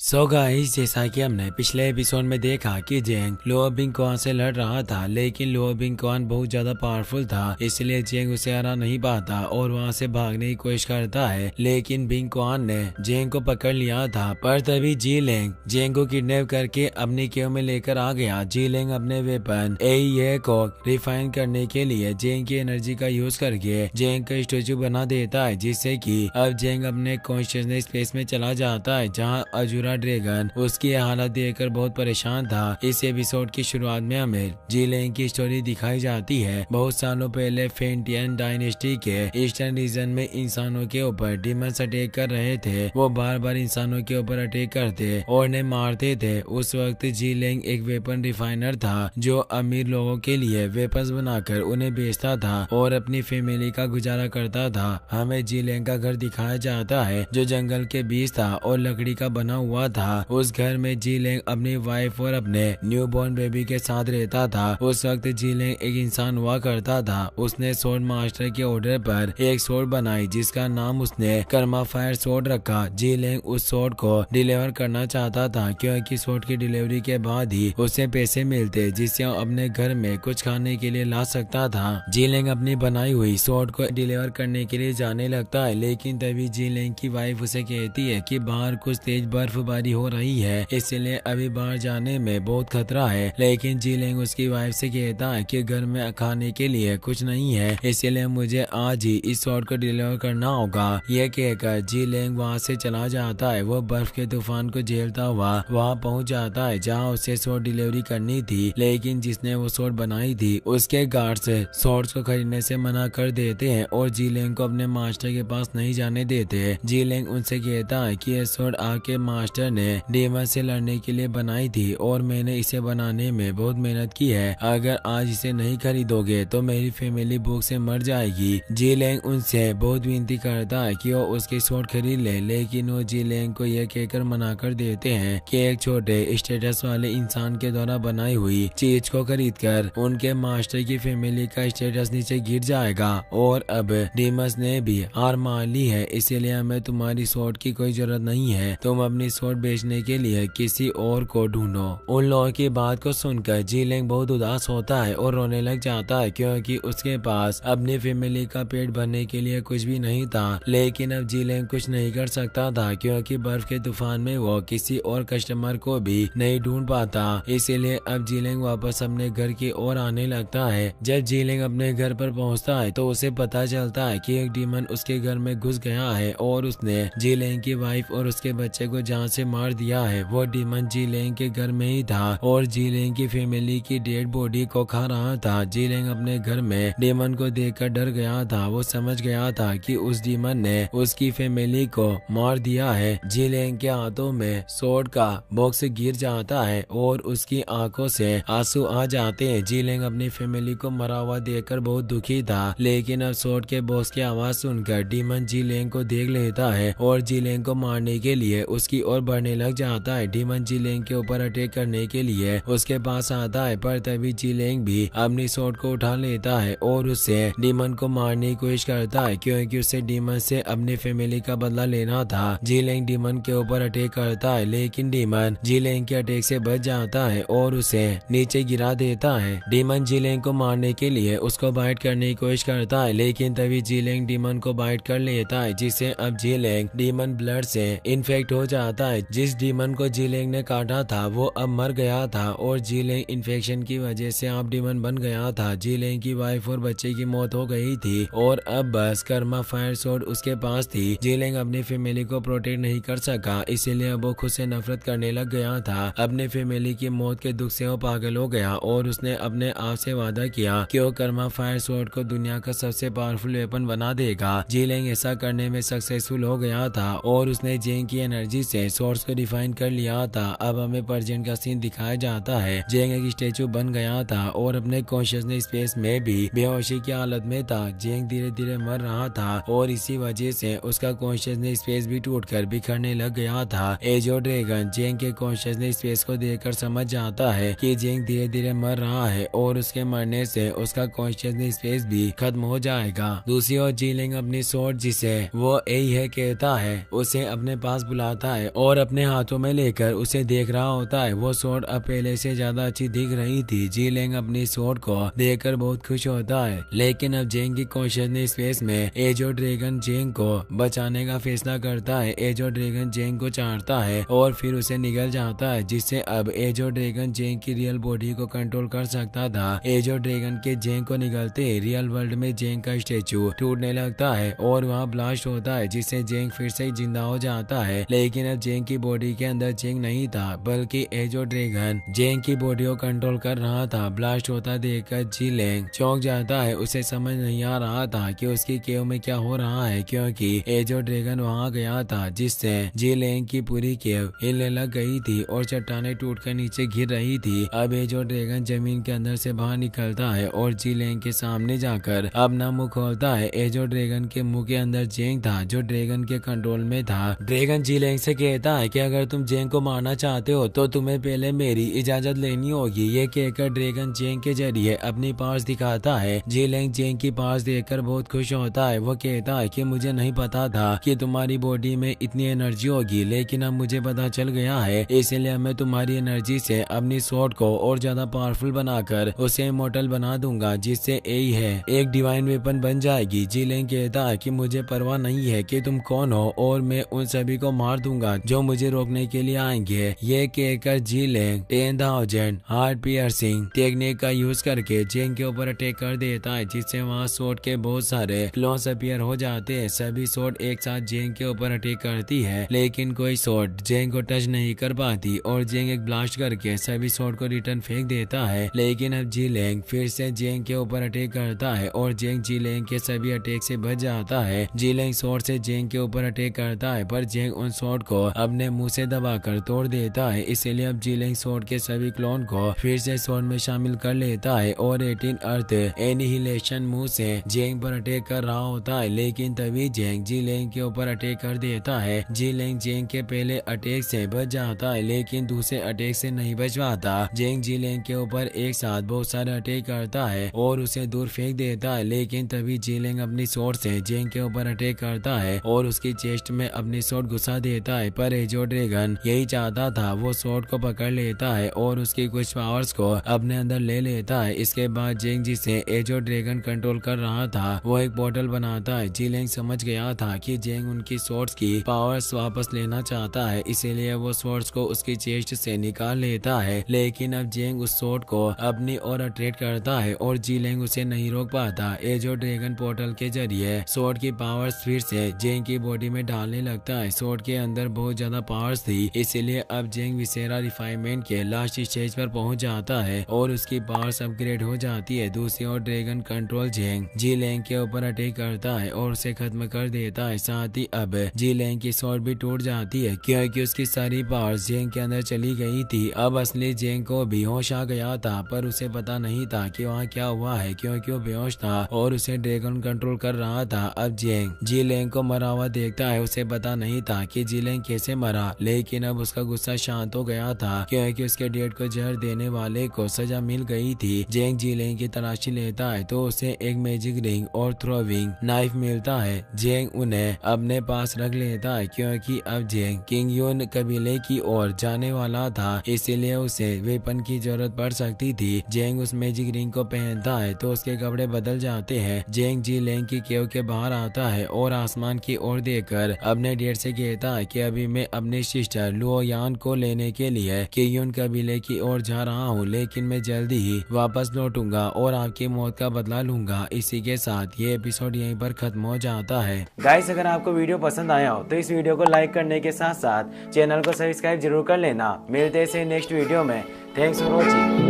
So guys, जैसा कि हमने पिछले एपिसोड में देखा कि जेंग लो बिंग क्वान से लड़ रहा था, लेकिन लो बिंग क्वान बहुत ज्यादा पावरफुल था, इसलिए जेंग उसे हरा नहीं पाता और वहां से भागने की कोशिश करता है। लेकिन बिंग क्वान ने जेंग को पकड़ लिया था। पर तभी जी लेंग जेंग को किडनैप करके अपनी केव में लेकर आ गया। जी लेंग अपने वेपन एईए को रिफाइन करने के लिए जेंग की एनर्जी का यूज करके जेंग का स्टेचू बना देता है, जिससे कि अब जेंग अपने कॉन्शियसनेस स्पेस में चला जाता है, जहाँ अजूरा ड्रैगन उसकी हालत देखकर बहुत परेशान था। इस एपिसोड की शुरुआत में हमें जी लेंग की स्टोरी दिखाई जाती है। बहुत सालों पहले फेंटियन डायनेस्टी के ईस्टर्न रीजन में इंसानों के ऊपर डिमंस अटैक कर रहे थे। वो बार बार इंसानों के ऊपर अटैक करते और उन्हें मारते थे। उस वक्त जी लेंग एक वेपन रिफाइनर था, जो अमीर लोगों के लिए वेपन्स बनाकर उन्हें बेचता था और अपनी फैमिली का गुजारा करता था। हमें जी लेंग का घर दिखाया जाता है, जो जंगल के बीच था और लकड़ी का बना हुआ था। उस घर में जी लेंग अपनी वाइफ और अपने न्यू बॉर्न बेबी के साथ रहता था। उस वक्त जी लेंग एक इंसान हुआ करता था। उसने सोर्ड मास्टर के ऑर्डर पर एक सोर्ड बनाई, जिसका नाम उसने कर्मा फायर सोर्ड रखा। जी लेंग उस सोर्ड को डिलीवर करना चाहता था, क्योंकि सोर्ड की डिलीवरी के बाद ही उसे पैसे मिलते, जिससे वो अपने घर में कुछ खाने के लिए ला सकता था। जी लेंग अपनी बनाई हुई सोर्ड को डिलीवर करने के लिए जाने लगता है, लेकिन तभी जी लेंग की वाइफ उसे कहती है कि बाहर कुछ तेज बर्फबारी हो रही है, इसलिए अभी बाहर जाने में बहुत खतरा है। लेकिन जी लेंग उसकी वाइफ से कहता है कि घर में खाने के लिए कुछ नहीं है, इसलिए मुझे आज ही इस शॉट को डिलीवर करना होगा। यह कहकर जी लेंग वहाँ से चला जाता है। वो बर्फ के तूफान को झेलता हुआ वहाँ पहुँच जाता है, जहाँ उसे शॉट डिलीवरी करनी थी। लेकिन जिसने वो शॉट बनाई थी, उसके गार्ड्स शॉट्स को खरीदने से मना कर देते हैं और जी लेंग को अपने मास्टर के पास नहीं जाने देते। जी लेंग उनसे कहता है कि यह शॉट आपके मास्टर ने डेमन से लड़ने के लिए बनाई थी और मैंने इसे बनाने में बहुत मेहनत की है। अगर आज इसे नहीं खरीदोगे तो मेरी फैमिली भूख से मर जाएगी। जी लेंग उनसे बहुत विनती करता है कि वो उसकी शॉट खरीद ले, लेकिन वो जी लेंग को यह कहकर मना कर देते हैं कि एक छोटे स्टेटस वाले इंसान के द्वारा बनाई हुई चीज को खरीदकर उनके मास्टर की फैमिली का स्टेटस नीचे गिर जाएगा और अब डेमस ने भी हार मान ली है, इसीलिए हमें तुम्हारी शॉट की कोई जरूरत नहीं है। तुम अपनी शॉट बेचने के लिए किसी और को ढूंढो। उन लोगों की बात को सुनकर जी लेंग बहुत उदास होता है और रोने लग जाता है, क्योंकि उसके पास अपनी फैमिली का पेट भरने के लिए कुछ भी नहीं था। लेकिन अब जी लेंग कुछ नहीं कर सकता था, क्योंकि बर्फ के तूफान में वो किसी और कस्टमर को भी नहीं ढूंढ पाता। इसीलिए अब जी लेंग वापस अपने घर की ओर आने लगता है। जब जी लेंग अपने घर पर पहुंचता है तो उसे पता चलता है कि एक डीमन उसके घर में घुस गया है और उसने जी लेंग की वाइफ और उसके बच्चे को जान से मार दिया है। वो डीमन जी लेंग के घर में ही था और जी लेंग की फैमिली की डेड बॉडी को खा रहा था। जी लेंग अपने घर में डीमन को देखकर डर गया था। वो समझ गया था कि उस डीमन ने उसकी फैमिली को मार दिया है। जी लेंग के हाथों में सोर्ड का बॉक्स गिर जाता है और उसकी आंखों से आंसू आ जाते हैं। जी लेंग अपनी फैमिली को मरा हुआ देखकर बहुत दुखी था, लेकिन अब सोर्ड के बॉक्स की आवाज सुनकर डीमन जी लेंग को देख लेता है और जी लेंग को मारने के लिए उसकी ओर बढ़ने लग जाता है। डीमन जी लेंग के ऊपर अटैक करने के लिए उसके पास आता है, पर तभी जी लेंग भी अपनी शॉट को उठा लेता है और उससे डीमन को मारने की कोशिश करता है, क्योंकि उसे डीमन से अपनी फैमिली का बदला लेना था। जी लेंग डीमन के ऊपर अटैक करता है, लेकिन डीमन जी लेंग के अटैक से बच जाता है और उसे नीचे गिरा देता है। डीमन जी लेंग को मारने के लिए उसको बाइट करने की कोशिश करता है, लेकिन तभी जी लेंग डीमन को बाइट कर लेता है, जिससे अब जी लेंग डीमन ब्लड से इन्फेक्ट हो जाता है। जिस डीमन को जी लेंग ने काटा था वो अब मर गया था और जी लेंग इन्फेक्शन की वजह से अब डीमन बन गया था। जी लेंग की वाइफ और बच्चे की मौत हो गई थी और अब बस कर्मा फायर सोर्ड उसके पास थी। जी लेंग अपनी फैमिली को प्रोटेक्ट नहीं कर सका, इसीलिए अब वो खुद से नफरत करने लग गया था। अपने फैमिली की मौत के दुख से वो पागल हो गया और उसने अपने आप से वादा किया कि वो कर्मा फायर सोर्ड को दुनिया का सबसे पावरफुल वेपन बना देगा। जी लेंग ऐसा करने में सक्सेसफुल हो गया था और उसने जेंग की एनर्जी से सोर्स को डिफाइन कर लिया था। अब हमें प्रेजेंट का सीन दिखाया जाता है। जेंग एक स्टेचू बन गया था और अपने कॉन्शियसनेस स्पेस में भी बेहोशी की हालत में था। जेंग धीरे धीरे मर रहा था और इसी वजह से उसका कॉन्शियसनेस स्पेस भी टूटकर बिखरने लग गया था। एजो ड्रैगन जेंग के कॉन्शियसनेस स्पेस को देखकर समझ जाता है कि जेंग धीरे धीरे मर रहा है और उसके मरने से उसका कॉन्शियसनेस स्पेस भी खत्म हो जाएगा। दूसरी ओर जी लेंग अपनी सोर्ड, जिसे वो यही है कहता है, उसे अपने पास बुलाता है और और अपने हाथों में लेकर उसे देख रहा होता है। वो स्वॉर्ड अब पहले से ज्यादा अच्छी दिख रही थी। जीलेंग अपनी स्वॉर्ड को देखकर बहुत खुश होता है, लेकिन अब जेंग की कॉन्शियसनेस स्पेस में एजो ड्रैगन जेंग को बचाने का फैसला करता है। एजो ड्रैगन जेंग को चाटता है और फिर उसे निगल जाता है, जिससे अब एजो ड्रैगन जेंग की रियल बॉडी को कंट्रोल कर सकता था। एजो ड्रैगन के जेंग को निगलते रियल वर्ल्ड में जेंग का स्टेचू टूटने लगता है और वहाँ ब्लास्ट होता है, जिससे जेंग फिर से जिंदा हो जाता है। लेकिन अब जेंग की बॉडी के अंदर जेंग नहीं था, बल्कि एजो ड्रैगन जेंग की बॉडी को कंट्रोल कर रहा था। ब्लास्ट होता देखकर जीलेंग चौंक जाता है। उसे समझ नहीं आ रहा था कि उसकी केव में क्या हो रहा है, क्योंकि एजो ड्रैगन वहाँ गया था, जिससे जीलेंग की पूरी केव हिलने लग गई थी और चट्टानें टूटकर नीचे गिर रही थी। अब एजो ड्रैगन जमीन के अंदर से बाहर निकलता है और जीलेंग के सामने जाकर अपना मुंह खोलता है। एजो ड्रैगन के मुंह के अंदर जेंग था, जो ड्रैगन के कंट्रोल में था। ड्रैगन जीलेंग से कहता है कि अगर तुम जेंग को मारना चाहते हो तो तुम्हें पहले मेरी इजाजत लेनी होगी। ये कहकर ड्रैगन जेंग के जरिए अपनी पावर्स दिखाता है। जीलेंग जेंग की पावर्स देखकर बहुत खुश होता है। वो कहता है कि मुझे नहीं पता था कि तुम्हारी बॉडी में इतनी एनर्जी होगी, लेकिन अब मुझे पता चल गया है, इसलिए मैं तुम्हारी एनर्जी से अपनी स्वॉर्ड को और ज्यादा पावरफुल बनाकर उसे इमॉर्टल बना दूंगा, जिससे यही है एक डिवाइन वेपन बन जाएगी। जीलेंग कहता है कि मुझे परवाह नहीं है कि तुम कौन हो और मैं उन सभी को मार दूंगा जो मुझे रोकने के लिए आएंगे। ये कहकर जीलेंग 10,000 हार्ट पियर्सिंग टेक्निक का यूज करके जेंग के ऊपर अटैक कर देता है, जिससे वहाँ स्वॉर्ड के बहुत सारे क्लोन्स अपीयर हो जाते हैं। सभी स्वॉर्ड एक साथ जेंग के ऊपर अटैक करती है, लेकिन कोई स्वॉर्ड जेंग को टच नहीं कर पाती और जेंग एक ब्लास्ट करके सभी स्वॉर्ड को रिटर्न फेंक देता है। लेकिन अब जीलेंग फिर से जेंग के ऊपर अटैक करता है और जेंग जीलेंग के सभी अटैक से बच जाता है। जीलेंग स्वॉर्ड से जेंग के ऊपर अटैक करता है, पर जेंग उन स्वॉर्ड को अपने मुंह से दबाकर तोड़ देता है। इसलिए अब जीलेंग स्वॉर्ड के सभी क्लोन को फिर से स्वॉर्ड में शामिल कर लेता है और 18 अर्थ एनिहिलेशन मुंह से जेंग पर अटैक कर रहा होता है। लेकिन तभी जेंग जीलेंग के ऊपर अटैक कर देता है। जीलेंग जेंग के पहले अटैक से बच जाता है, लेकिन दूसरे अटैक से नहीं बच पाता। जेंग जीलेंग के ऊपर एक साथ बहुत सारे अटैक करता है और उसे दूर फेंक देता है। लेकिन तभी जीलेंग अपनी स्वॉर्ड से जेंग के ऊपर अटैक करता है और उसकी चेस्ट में अपनी स्वॉर्ड घुसा देता है। पर एजो ड्रैगन यही चाहता था, वो स्वॉर्ड को पकड़ लेता है और उसकी कुछ पावर्स को अपने अंदर ले लेता है। इसके बाद जेंग जिसे एजो ड्रैगन कंट्रोल कर रहा था, वो एक पोर्टल बनाता है। जीलेंग समझ गया था कि जेंग उनकी स्वॉर्ड्स की पावर्स वापस लेना चाहता है, इसीलिए वो स्वॉर्ड्स को उसकी चेस्ट से निकाल लेता है। लेकिन अब जेंग उस स्वॉर्ड को अपनी ओर अट्रैक्ट करता है और जीलेंग उसे नहीं रोक पाता। एजो ड्रैगन पोर्टल के जरिए स्वॉर्ड की पावर्स फिर से जेंग की बॉडी में डालने लगता है। स्वॉर्ड के अंदर बहुत ज्यादा पावर्स थी, इसीलिए अब जेंग विसेरा रिफाइनमेंट के लास्ट स्टेज पर पहुंच जाता है और उसकी पावर्स अपग्रेड हो जाती है। दूसरी ओर ड्रैगन कंट्रोल जेंग जीलेंग के ऊपर अटैक करता है और उसे खत्म कर देता है। साथ ही अब जीलेंग की स्वॉर्ड भी टूट जाती है, क्योंकि उसकी सारी पावर्स जेंग के अंदर चली गई थी। अब असली जेंग को भी होश आ गया था, पर उसे पता नहीं था कि वहाँ क्या हुआ है, क्योंकि वो बेहोश था और उसे ड्रैगन कंट्रोल कर रहा था। अब जेंग जीलेंग को मरा हुआ देखता है। उसे पता नहीं था कि जीलेंग कैसे मरा, लेकिन अब उसका गुस्सा शांत हो गया था, क्योंकि उसके डेड को जहर देने वाले को सजा मिल गई थी। जेंग जीलेंग की तलाशी लेता है तो उसे एक मैजिक रिंग और थ्रोविंग नाइफ मिलता है। जेंग उन्हें अपने पास रख लेता है, क्योंकि अब जेंग किंग यून कबीले की ओर जाने वाला था, इसीलिए उसे वेपन की जरूरत पड़ सकती थी। जेंग उस मैजिक रिंग को पहनता है तो उसके कपड़े बदल जाते हैं। जेंग जीलेंग की केव के बाहर आता है और आसमान की ओर देखकर अपने डेड से कहता है कि अभी मैं अपनी सिस्टर लुओयान को लेने के लिए किंग यून कबीले की ओर जा रहा हूँ, लेकिन मैं जल्दी ही वापस लौटूंगा और आपकी मौत का बदला लूंगा। इसी के साथ ये एपिसोड यहीं पर खत्म हो जाता है। गाइस, अगर आपको वीडियो पसंद आया हो तो इस वीडियो को लाइक करने के साथ साथ चैनल को सब्सक्राइब जरूर कर लेना। मिलते हैं नेक्स्ट वीडियो में। Thanks for watching.